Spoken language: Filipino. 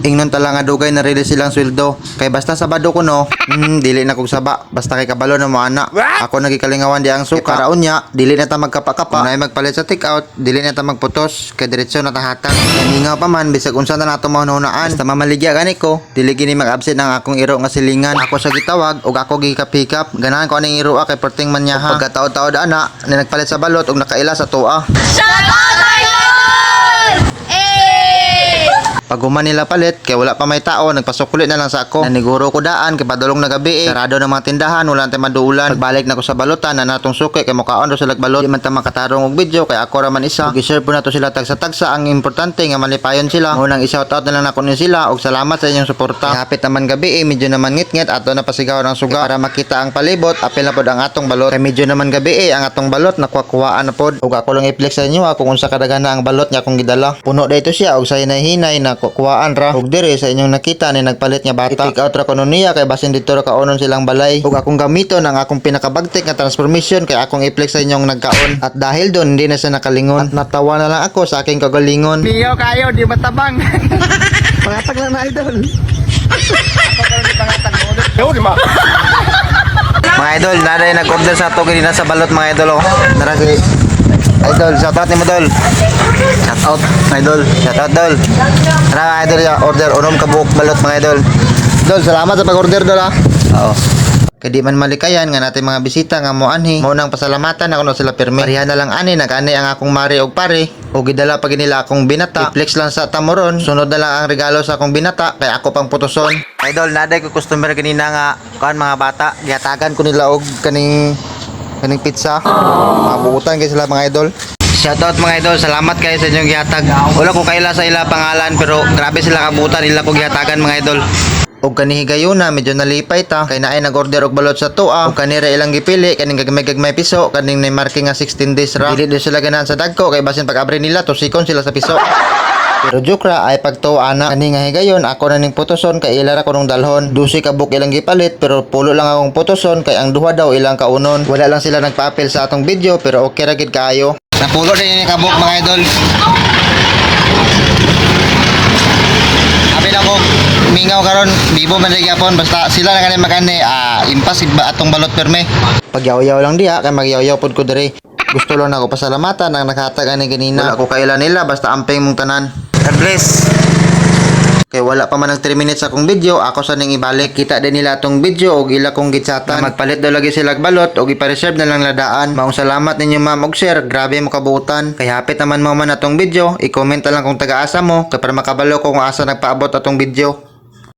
Ingnon tala nga dugay na release silang sweldo. Kay basta sabado ko no, dili na kog saba. Basta kay kabalo na mo ana. Ako nagikalingawan di ang suka. Para unya, dili na ta magkapa-kapa. Kung naay magpalit sa take out, dili na ta magputos. Kay diretso na ta hatag. Kaningaw pa man bisag unsa na nato mahunahunaan. Basta mamaligya gani ko, dili gini mag-absent ang akong iro nga silingan. Ako sa gitawag ug ako gikap-hikap. Ganahan ko aning iro kay perting man niya ha. Pagkataod-taod ana, ni nagpalit sa balot ug nakaila sa tuwa. Pag human nila palit, kay wala pa may tao, nagpasukulit na lang sa ako. Naniguro ko daan, kay padulong na gabi sarado ng mga tindahan, wala tayong maduulan. Pagbalik na ko sa balutan, na natong suki, kay mukhaon do sila balot. Di man ta makatarong og video, kay ako raman isa. Gi-share po na to sila tagsa-tagsa, ang importante nga malipayon sila. Unang i-shoutout na lang ako ni sila, og salamat sa inyong suporta. Hapit naman gabi, medyo naman ngit-ngit, ato na pasigaw ng suga. Para makita ang palibot, apil na pod ang atong balot. Kay medyo naman gabi ang atong balot, nakuha-kuhaan na pod. Og ako lang i-flex sa inyo, kung unsa kadaghan na ang balot nga akong gidala. Puno dayto siya, og sa hinay-hinay na kuwaan ra ug dire sa inyong nakita ni nagpalit nga bata. I-take out ra ko niya kay basin dito ra kaonon silang balay ug akong gamiton ang akong pinakabagtik nga transformation kay akong i-flex sa inyong nagkaon at dahil doon hindi na siya nakalingon at natawa na lang ako sa aking kagalingon. Niyo kayo, di matabang. Pangatag lang na idol. Mga idol, naday nag-order sa ato ganina sa balot mga idol oh. Tara si idol, shoutout ni mo dol. Shoutout idol, shoutout dol. Tara mga idol, order unom ka buok balot mga idol. Dol, salamat sa pag-order dol ah. Oo. Kay di man malikayan nga natin mga bisita nga mo anhi. Mo nang pasalamatan ako no sila permi. Parihan na lang ani nag-ani ang akong mari og pare. O gidala pa nila akong binata. I-flex lang sa tamoron. Sunod na lang ang regalo sa akong binata kay ako pang putuson. Idol, naday ko customer kanina nga kan mga bata. Gihatagan ko nila og kaning pizza. Mabuutan kay sila mga idol. Shoutout mga idol, salamat kayo sa inyong gihatag. Wala ko kaila sa ila pangalan pero grabe sila kabutan nila ko gihatagan mga idol. Og kanihi gayuna medyo nalipay ta kay naay nag-order og balot sa tuwa og kanira ilang gipili kaning gagmay piso kaning nay marking nga 16 days ra. Dili do sila ganahan sa dagko kay basin pag-abri nila tusikon sila sa piso. Pero joke ra ay pagtuwa ana kani nga higayon ako na ning putuson kay ila ra ko nung dalhon. 12 ka book ilang gipalit pero pulo lang akong putuson kay ang duha daw ilang kaunon. Wala lang sila nagpa-appeal sa atong video pero okay ra gid kaayo. Napulo din ni ka book mga idol. Apil ako mingaw karon bibo man lagi apon basta sila na kanay magani impas ba atong balot perme. Pagyaw-yaw lang diha kay magyaw-yaw pod ko diri. Gusto lang ako pasalamatan ang nakahatag ani ganina. Wala ko kaila nila basta amping mong tanan. God bless. Kay wala pa man ng 3 minutes akong video, ako sa ning ibalik. Kita din nila atong video og ila kong gitsatan. Magpalit daw lagi sila balot og ipa-reserve na lang ladaan. Maong salamat ninyo ma'am og sir, grabe mo kabuutan. Kay hapit naman mo man atong video, i-comment lang kung taga-asa mo kay para makabalo ko kung asa nagpaabot atong video.